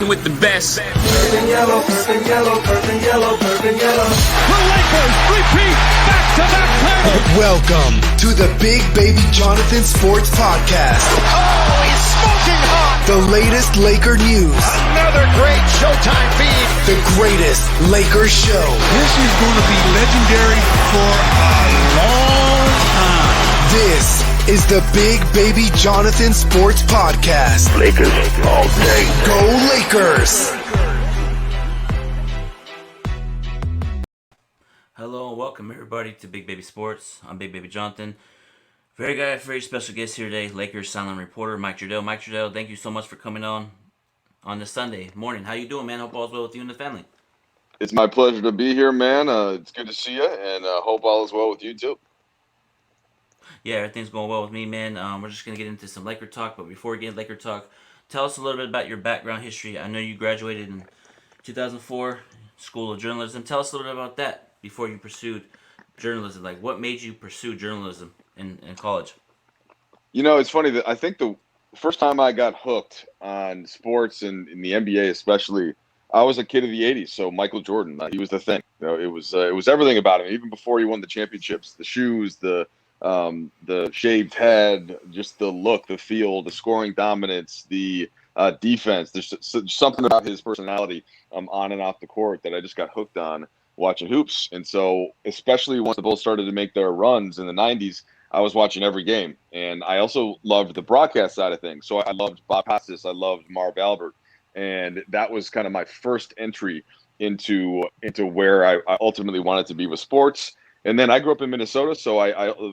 with the best. Purple yellow, purple yellow, purple yellow, purple yellow. The Lakers repeat back-to-back title. Welcome to the Big Baby Jonathan Sports Podcast. Oh, he's smoking hot. The latest Laker news. Another great Showtime feed. The greatest Lakers show. This is going to be legendary for a long time. This is the Big Baby Jonathan Sports Podcast. Lakers all day. Go Lakers! Hello and welcome everybody to Big Baby Sports. I'm Big Baby Jonathan. Very special guest here today, Lakers Sideline reporter Mike Trudell. Mike Trudell, thank you so much for coming on this Sunday morning. How you doing, man? Hope all's well with you and the family. It's my pleasure to be here, man. It's good to see you, and hope all is well with you too. Yeah, everything's going well with me, man. We're just going to get into some Laker talk, but before we get into Laker talk, tell us a little bit about your background history. I know you graduated in 2004, School of Journalism. Tell us a little bit about that before you pursued journalism. Like, what made you pursue journalism in college? You know, it's funny that I think the first time I got hooked on sports and in the NBA especially, I was a kid of the 80s, so Michael Jordan, he was the thing. You know, it was everything about him, even before he won the championships, the shoes, the shaved head, just the look, the feel, the scoring dominance, the defense. There's something about his personality on and off the court that I just got hooked on watching hoops. And so, especially once the Bulls started to make their runs in the 90s, I was watching every game. And I also loved the broadcast side of things. So I loved Bob Costas, I loved Marv Albert. And that was kind of my first entry into where I ultimately wanted to be with sports. And then I grew up in Minnesota, so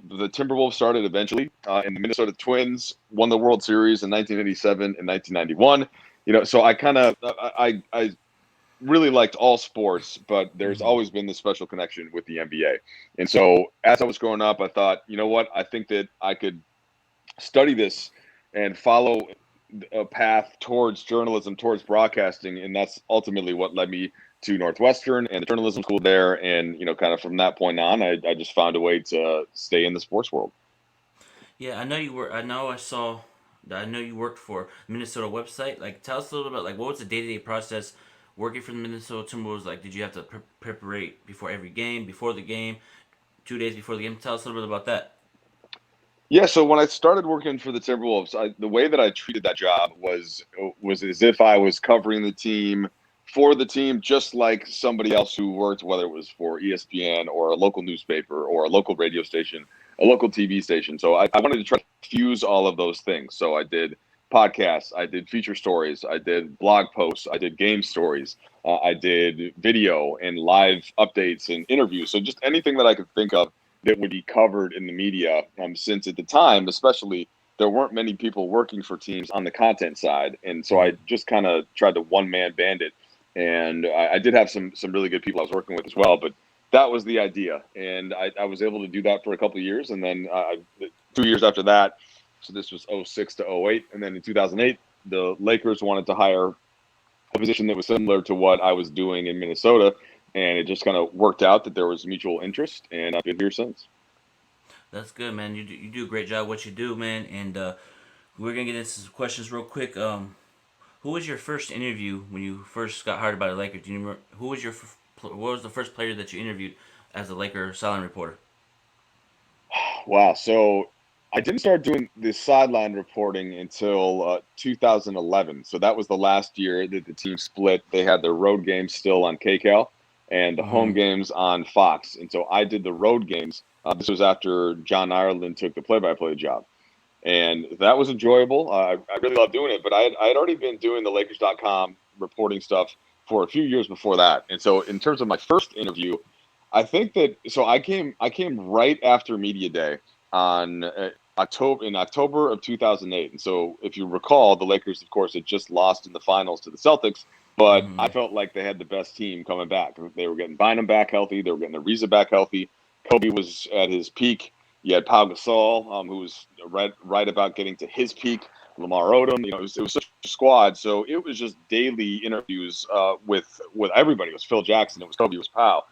the Timberwolves started eventually, and the Minnesota Twins won the World Series in 1987 and 1991. You know, so I really liked all sports, but there's always been this special connection with the NBA. And so as I was growing up, I thought, you know what, I think that I could study this and follow a path towards journalism, towards broadcasting, and that's ultimately what led me to Northwestern and the journalism school there. And, you know, kind of from that point on, I just found a way to stay in the sports world. Yeah, I know you worked for Minnesota website. Like, tell us a little bit, like, what was the day-to-day process working for the Minnesota Timberwolves? Like, did you have to prepare before every game, before the game, 2 days before the game? Tell us a little bit about that. Yeah, so when I started working for the Timberwolves, the way that I treated that job was as if I was covering the team for the team, just like somebody else who worked, whether it was for ESPN or a local newspaper or a local radio station, a local TV station. So I wanted to try to fuse all of those things. So I did podcasts, I did feature stories, I did blog posts, I did game stories, I did video and live updates and interviews. So just anything that I could think of that would be covered in the media, since at the time, especially, there weren't many people working for teams on the content side. And so I just kind of tried to one-man band it. And I did have some really good people I was working with as well, but that was the idea. And I was able to do that for a couple of years. And then 2 years after that, so this was 06 to 08. And then in 2008, the Lakers wanted to hire a position that was similar to what I was doing in Minnesota. And it just kind of worked out that there was mutual interest, and I've been here since. That's good, man. You do a great job what you do, man. And we're going to get into some questions real quick. Who was your first interview when you first got hired by the Lakers? Do you remember what was the first player that you interviewed as a Laker sideline reporter? Wow. So I didn't start doing the sideline reporting until 2011. So that was the last year that the team split. They had their road games still on KCAL and the home games on Fox. And so I did the road games. This was after John Ireland took the play-by-play job. And that was enjoyable. I really loved doing it. But I had already been doing the Lakers.com reporting stuff for a few years before that. And so in terms of my first interview, I think that – so I came right after Media Day on October of 2008. And so if you recall, the Lakers, of course, had just lost in the finals to the Celtics. But I felt like they had the best team coming back. They were getting Bynum back healthy. They were getting Ariza back healthy. Kobe was at his peak. You had Pau Gasol, who was right about getting to his peak. Lamar Odom, it was such a squad. So it was just daily interviews with everybody. It was Phil Jackson. It was Kobe. It was Pau.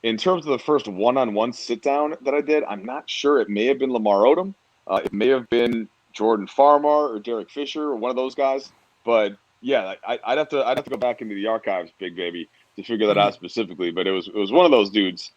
In terms of the first one-on-one sit-down that I did, I'm not sure. It may have been Lamar Odom. It may have been Jordan Farmar or Derek Fisher or one of those guys. But Yeah, I'd have to go back into the archives, big baby, to figure that out specifically. But it was one of those dudes.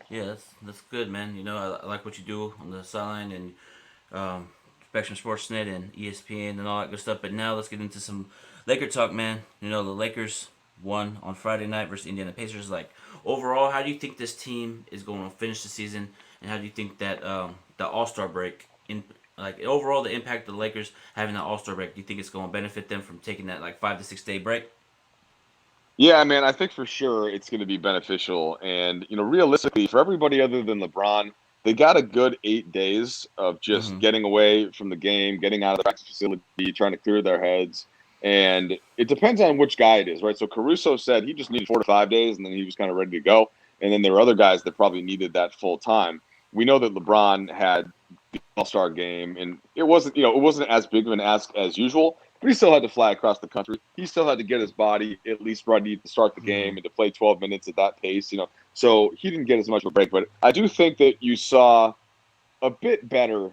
Yeah, that's good, man. I like what you do on the sideline and Spectrum Sportsnet and ESPN and all that good stuff. But now let's get into some Laker talk, man. The Lakers won on Friday night versus Indiana Pacers. Like overall, how do you think this team is going to finish the season, and how do you think that the All Star break in like overall the impact of the Lakers having that All Star break? Do you think it's going to benefit them from taking that like 5 to 6 day break? Yeah, man, I think for sure it's going to be beneficial. And, realistically, for everybody other than LeBron, they got a good 8 days of just Mm-hmm. getting away from the game, getting out of the practice facility, trying to clear their heads. And it depends on which guy it is, right? So Caruso said he just needed 4 to 5 days and then he was kind of ready to go. And then there were other guys that probably needed that full time. We know that LeBron had the All-Star game, and it wasn't as big of an ask as usual, but he still had to fly across the country. He still had to get his body at least ready to start the Mm-hmm. game and to play 12 minutes at that pace. So he didn't get as much of a break. But I do think that you saw a bit better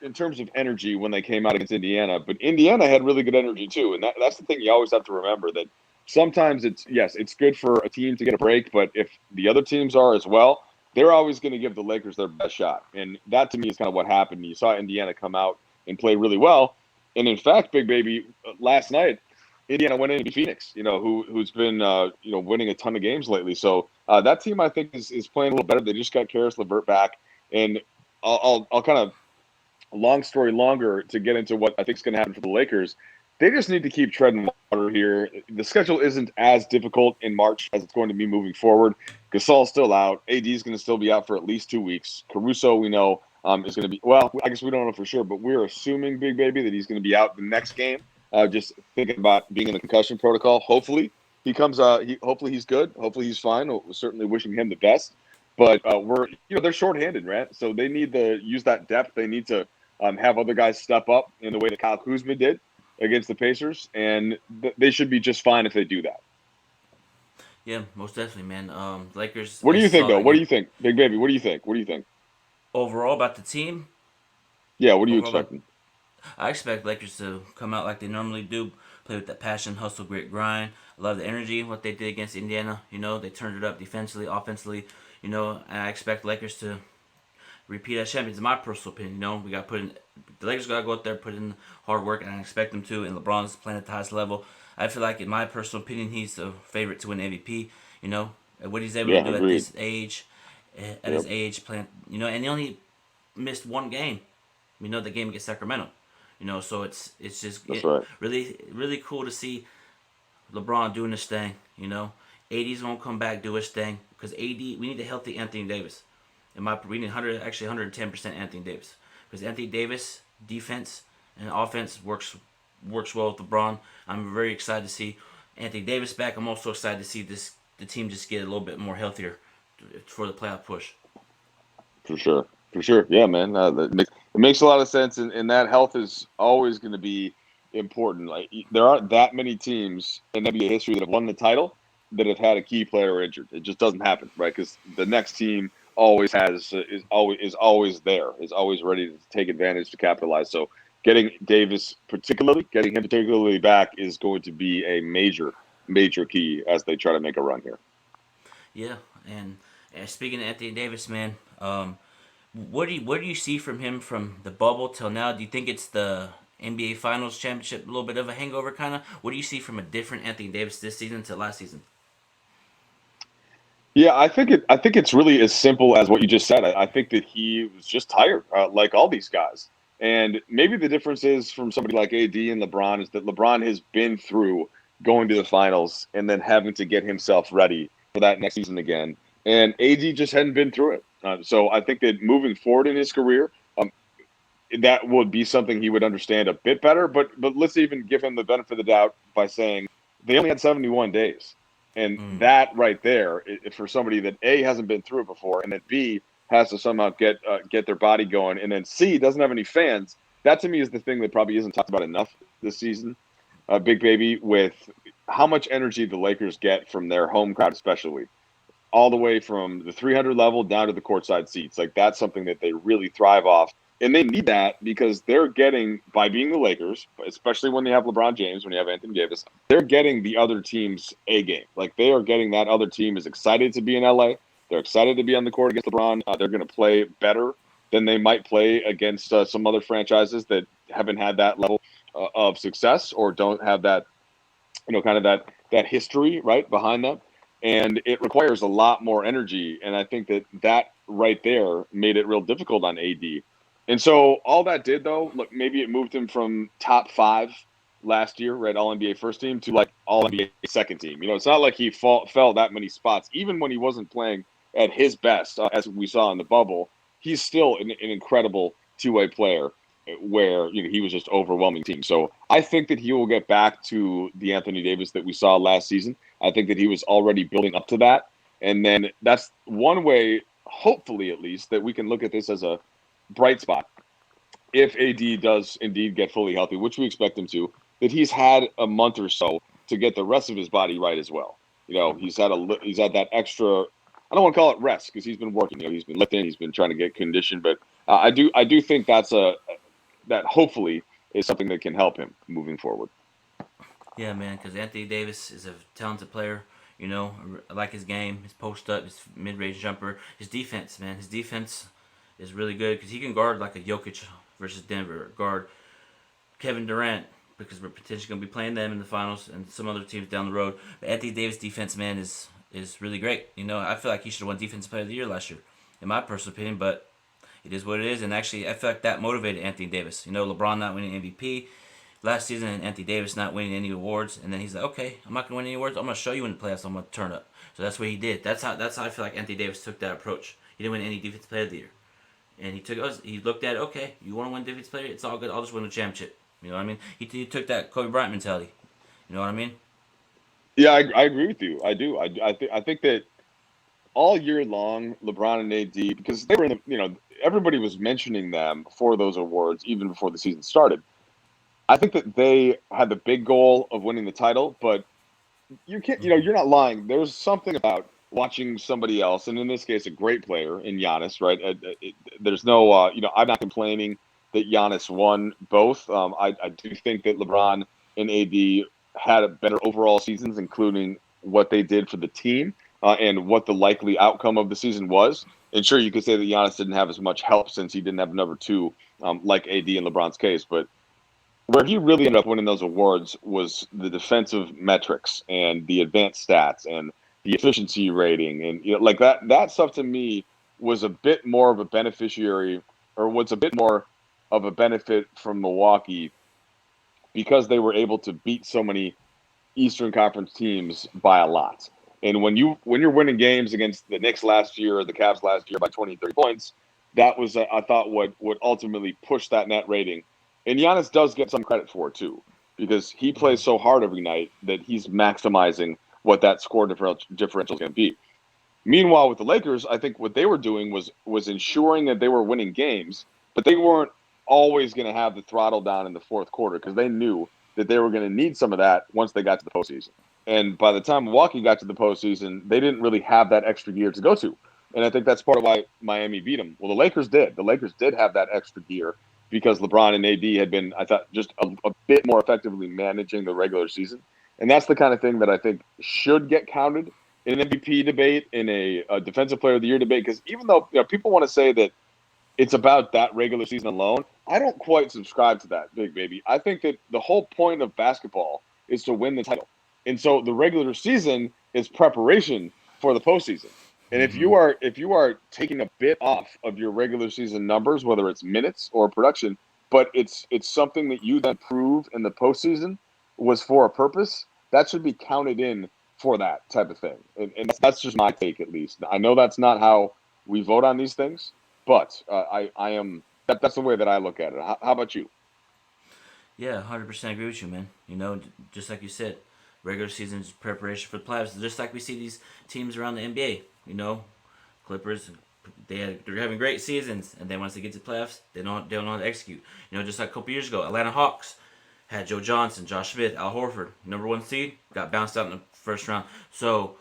in terms of energy when they came out against Indiana. But Indiana had really good energy too, and that's the thing you always have to remember, that sometimes it's good for a team to get a break, but if the other teams are as well, they're always going to give the Lakers their best shot. And that to me is kind of what happened. You saw Indiana come out and play really well. And in fact, Big Baby, last night, Indiana went into Phoenix, who's been winning a ton of games lately. So that team I think is playing a little better. They just got Karis LeVert back, and I'll kind of, long story longer, to get into what I think is going to happen for the Lakers. They just need to keep treading water here. The schedule isn't as difficult in March as it's going to be moving forward. Gasol's still out. AD is going to still be out for at least 2 weeks. Caruso, we know, is going to be, well, I guess we don't know for sure, but we're assuming, Big Baby, that he's going to be out the next game. Just thinking about being in the concussion protocol. Hopefully he comes. Hopefully he's good. Hopefully he's fine. We're certainly wishing him the best. But they're shorthanded, right? So they need to use that depth. They need to have other guys step up in the way that Kyle Kuzma did against the Pacers, and they should be just fine if they do that. Yeah, most definitely, man. Lakers. What I do you think, saw though? that What do game you think, Big Baby? What do you think? What do you think? overall about the team. Yeah, what are you Overall about expecting? I expect Lakers to come out like they normally do, play with that passion, hustle, grit, grind. I love the energy, what they did against Indiana. They turned it up defensively, offensively. And I expect Lakers to repeat as champions. In my personal opinion, we got to put in the Lakers got to go out there, put in hard work, and I expect them to. And LeBron's playing at the highest level. I feel like, in my personal opinion, he's the favorite to win MVP. And what he's able to Yeah, do at agreed. this age, Yep, playing. And he only missed one game. The game against Sacramento. So it's just that's right. really really cool to see LeBron doing this thing. AD's gonna come back, do his thing, because AD, we need a healthy Anthony Davis. We need 110% Anthony Davis, because Anthony Davis defense and offense works well with LeBron. I'm very excited to see Anthony Davis back. I'm also excited to see the team just get a little bit more healthier for the playoff push. For sure. For sure. Yeah, man. It makes a lot of sense, and that health is always going to be important. Like, there aren't that many teams in NBA history that have won the title that have had a key player injured. It just doesn't happen, right? Because the next team always is always there, is always ready to take advantage, to capitalize. So getting him particularly back is going to be a major, major key as they try to make a run here. Yeah, and speaking of Anthony Davis, man, what do you see from him from the bubble till now? Do you think it's the NBA Finals championship, a little bit of a hangover kind of? What do you see from a different Anthony Davis this season to last season? Yeah, I think it's really as simple as what you just said. I think that he was just tired, like all these guys. And maybe the difference is, from somebody like AD and LeBron, is that LeBron has been through going to the finals and then having to get himself ready for that next season again. And AD just hadn't been through it. So I think that moving forward in his career, that would be something he would understand a bit better. But let's even give him the benefit of the doubt by saying they only had 71 days, and Mm, that right there, for somebody that A, hasn't been through it before, and that B, has to somehow get their body going, and then C, doesn't have any fans. That to me is the thing that probably isn't talked about enough this season, Big Baby, with how much energy the Lakers get from their home crowd, especially all the way from the 300 level down to the courtside seats. Like, that's something that they really thrive off. And they need that because they're getting, by being the Lakers, especially when they have LeBron James, when you have Anthony Davis, they're getting the other team's A game. Like, they are getting that other team is excited to be in LA. They're excited to be on the court against LeBron. They're going to play better than they might play against some other franchises that haven't had that level of success or don't have that, kind of that history right behind them. And it requires a lot more energy. And I think that right there made it real difficult on AD. And so all that did, though, look, maybe it moved him from top 5 last year, right, All-NBA first team, to like All-NBA second team. It's not like he fell that many spots. Even when he wasn't playing at his best, as we saw in the bubble, he's still an incredible two-way player where he was just overwhelming team. So I think that he will get back to the Anthony Davis that we saw last season. I think that he was already building up to that. And then that's one way, hopefully at least, that we can look at this as a bright spot. If AD does indeed get fully healthy, which we expect him to, that he's had a month or so to get the rest of his body right as well. He's had that extra, I don't want to call it rest because he's been working. He's been lifting, he's been trying to get conditioned, but I do think that hopefully is something that can help him moving forward. Yeah, man, because Anthony Davis is a talented player. I like his game, his post-up, his mid-range jumper, his defense, man. His defense is really good because he can guard like a Jokic versus Denver, guard Kevin Durant, because we're potentially going to be playing them in the finals and some other teams down the road. But Anthony Davis' defense, man, is really great. I feel like he should have won Defensive Player of the Year last year, in my personal opinion, but it is what it is. And actually, I feel like that motivated Anthony Davis. LeBron not winning MVP last season and Anthony Davis not winning any awards. And then he's like, okay, I'm not going to win any awards. I'm going to show you in the playoffs. I'm going to turn up. So that's what he did. That's how I feel like Anthony Davis took that approach. He didn't win any Defensive Player of the Year. And he looked at it, okay, you want to win Defensive Player? It's all good. I'll just win the championship. You know what I mean? He took that Kobe Bryant mentality. You know what I mean? Yeah, I agree with you. I do. I think that all year long, LeBron and AD, because they were in the, everybody was mentioning them for those awards even before the season started. I think that they had the big goal of winning the title, but you can't, you're not lying. There's something about watching somebody else, and in this case, a great player in Giannis, right? There's no, I'm not complaining that Giannis won both. I do think that LeBron and AD had a better overall seasons, including what they did for the team and what the likely outcome of the season was. And sure, you could say that Giannis didn't have as much help since he didn't have number 2 like AD in LeBron's case. But where he really ended up winning those awards was the defensive metrics and the advanced stats and the efficiency rating. And like that stuff to me was a bit more of a beneficiary, or was a bit more of a benefit from Milwaukee because they were able to beat so many Eastern Conference teams by a lot. And when you're winning games against the Knicks last year or the Cavs last year by 20, 30 points, that was, I thought, what would ultimately push that net rating. And Giannis does get some credit for it, too, because he plays so hard every night that he's maximizing what that score differential is going to be. Meanwhile, with the Lakers, I think what they were doing was ensuring that they were winning games, but they weren't always going to have the throttle down in the fourth quarter because they knew that they were going to need some of that once they got to the postseason. And by the time Milwaukee got to the postseason, they didn't really have that extra gear to go to. And I think that's part of why Miami beat them. Well, the Lakers did. The Lakers did have that extra gear because LeBron and AD had been, I thought, just a bit more effectively managing the regular season. And that's the kind of thing that I think should get counted in an MVP debate, in a Defensive Player of the Year debate. Because even though people want to say that it's about that regular season alone, I don't quite subscribe to that, Big Baby. I think that the whole point of basketball is to win the title. And so the regular season is preparation for the postseason. And if you are taking a bit off of your regular season numbers, whether it's minutes or production, but it's something that you then prove in the postseason was for a purpose, that should be counted in for that type of thing. And that's just my take, at least. I know that's not how we vote on these things, but that's the way that I look at it. How about you? Yeah, 100% agree with you, man. Just like you said, regular season is preparation for the playoffs. Just like we see these teams around the NBA. Clippers, they're having great seasons, and then once they get to the playoffs, they don't know how to execute. Just like a couple years ago, Atlanta Hawks had Joe Johnson, Josh Smith, Al Horford, number 1 seed, got bounced out in the first round. So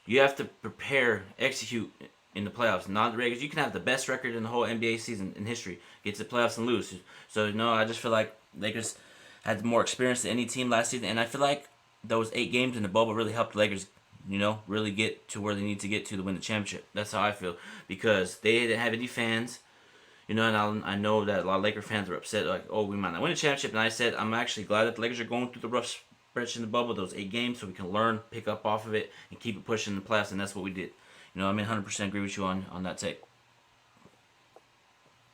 you have to prepare, execute in the playoffs, not the regulars. You can have the best record in the whole NBA season in history, get to the playoffs and lose. So no, I just feel like Lakers had more experience than any team last season, and I feel like those 8 games in the bubble really helped the Lakers, really get to where they need to get to win the championship. That's how I feel, because they didn't have any fans. And I know that a lot of Laker fans were upset, like, oh, we might not win a championship. And I said, I'm actually glad that the Lakers are going through the rough stretch in the bubble, those 8 games, so we can learn, pick up off of it, and keep it pushing in the playoffs. And that's what we did. I mean, 100% agree with you on that take.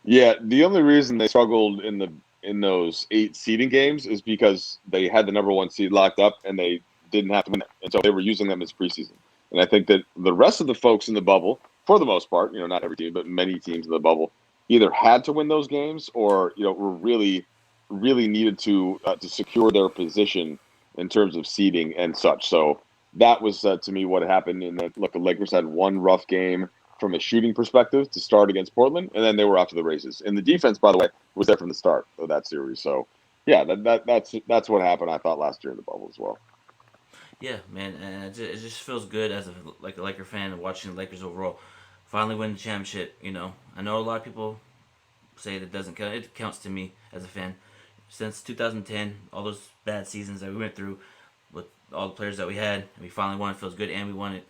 Yeah, the only reason they struggled in those 8 seeding games is because they had the number 1 seed locked up and they didn't have to win it, and so they were using them as preseason. And I think that the rest of the folks in the bubble, for the most part, not every team, but many teams in the bubble, either had to win those games or were really, really needed to secure their position in terms of seeding and such. So that was to me what happened. And then look, the Lakers had one rough game from a shooting perspective to start against Portland, and then they were off to the races. And the defense, by the way, was there from the start of that series. So yeah, that's what happened. I thought last year in the bubble as well. Yeah, man, and it just feels good as a Laker fan and watching the Lakers overall finally win the championship. I know a lot of people say that doesn't count. It counts to me as a fan. Since 2010, all those bad seasons that we went through with all the players that we had, and we finally won. It feels good, and we won it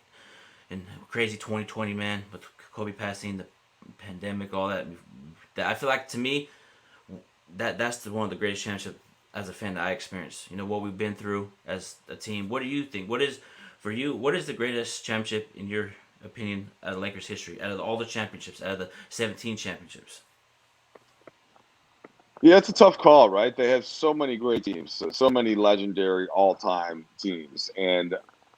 in crazy 2020, man, with Kobe passing, the pandemic, all that. I feel like, to me, that's one of the greatest championships as a fan that I experienced. What we've been through as a team. What do you think? What is the greatest championship in your opinion out of Lakers history? Out of all the championships, out of the 17 championships? Yeah, it's a tough call, right? They have so many great teams, so many legendary all-time teams, and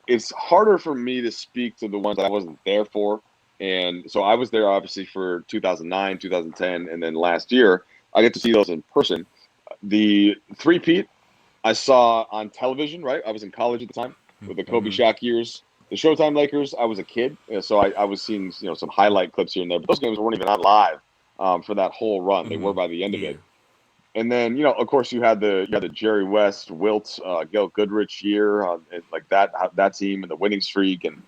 it's harder for me to speak to the ones that I wasn't there for. And so I was there obviously for 2009, 2010, and then last year I get to see those in person. The three-peat I saw on television, right? I was in college at the time with the Kobe Shaq years. The Showtime Lakers, I was a kid, so I was seeing some highlight clips here and there, but those games weren't even on live for that whole run. They were by the end of it. And then, of course, you had the Jerry West, Wilt, Gail Goodrich year, and like that team and the winning streak, and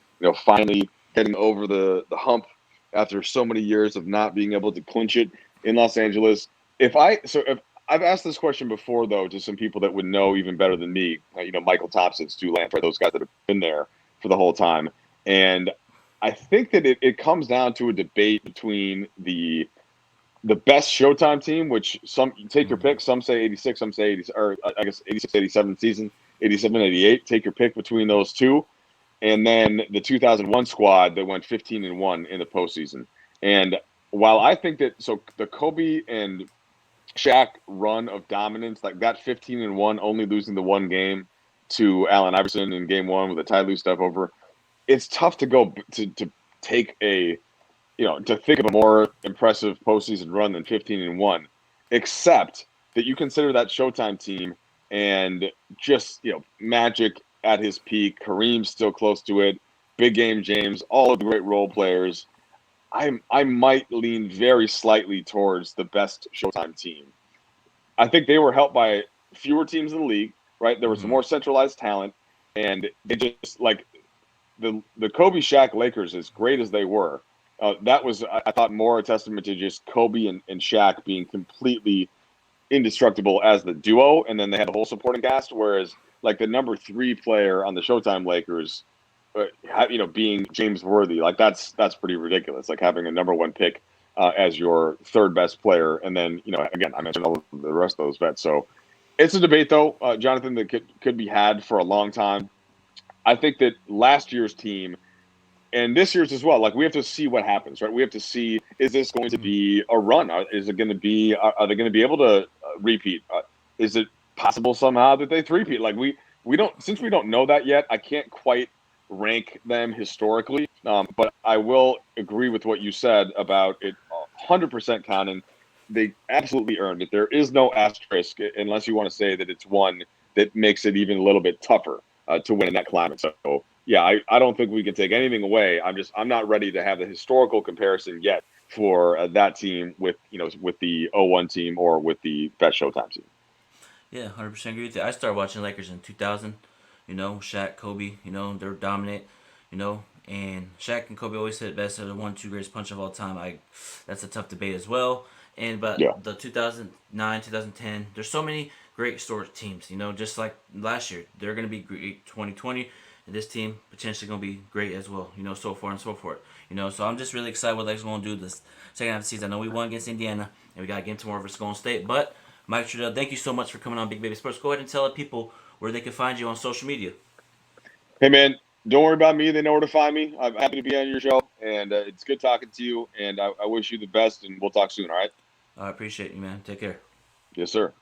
finally getting over the hump after so many years of not being able to clinch it in Los Angeles. If I've asked this question before, though, to some people that would know even better than me, Michael Thompson, Stu Lamford, those guys that have been there for the whole time, and I think that it comes down to a debate between the best Showtime team, which some take your pick. Some say 86, some say 80, or I guess 86, 87 season, 87, 88. Take your pick between those two. And then the 2001 squad that went 15-1 in the postseason. And while I think that, the Kobe and Shaq run of dominance, like that 15-1, only losing the one game to Allen Iverson in game 1 with a Ty Lue step over, it's tough to go to take to think of a more impressive postseason run than 15-1, except that you consider that Showtime team and just, Magic at his peak, Kareem still close to it, Big Game James, all of the great role players. I might lean very slightly towards the best Showtime team. I think they were helped by fewer teams in the league, right? There was some more centralized talent, and they just, like, the Kobe Shaq Lakers, as great as they were, that was, I thought, more a testament to just Kobe and Shaq being completely indestructible as the duo, and then they had the whole supporting cast, whereas, like, the number 3 player on the Showtime Lakers, being James Worthy, like, that's pretty ridiculous, like having a number 1 pick as your third best player, and then, again, I mentioned all of the rest of those vets. So it's a debate, though, Jonathan, that could be had for a long time. I think that last year's team and this year's as well, like, we have to see what happens, right? We have to see, is this going to be a run? Is it going to be, are they going to be able to repeat? Is it possible somehow that they three-peat? Like, we don't, since we don't know that yet, I can't quite rank them historically. But I will agree with what you said about it 100% counting. They absolutely earned it. There is no asterisk unless you want to say that it's one that makes it even a little bit tougher to win in that climate. So, yeah, I don't think we can take anything away. I'm not ready to have the historical comparison yet for that team with the 01 team or with the best Showtime team. Yeah, 100% agree with you. I started watching Lakers in 2000. Shaq, Kobe. They're dominant. And Shaq and Kobe always said it best, they're the 1-2 greatest punch of all time. That's a tough debate as well. But Yeah. the 2009, 2010, there's so many great historic teams. Just like last year, they're going to be great 2020. And this team potentially going to be great as well. So far and so forth. So I'm just really excited what Lex going to do this second half of the season. I know we won against Indiana, and we got a game tomorrow versus Golden State. But Mike Trudell, thank you so much for coming on Big Baby Sports. Go ahead and tell the people where they can find you on social media. Hey, man, don't worry about me. They know where to find me. I'm happy to be on your show, and it's good talking to you. And I wish you the best, and we'll talk soon, all right? I appreciate you, man. Take care. Yes, sir.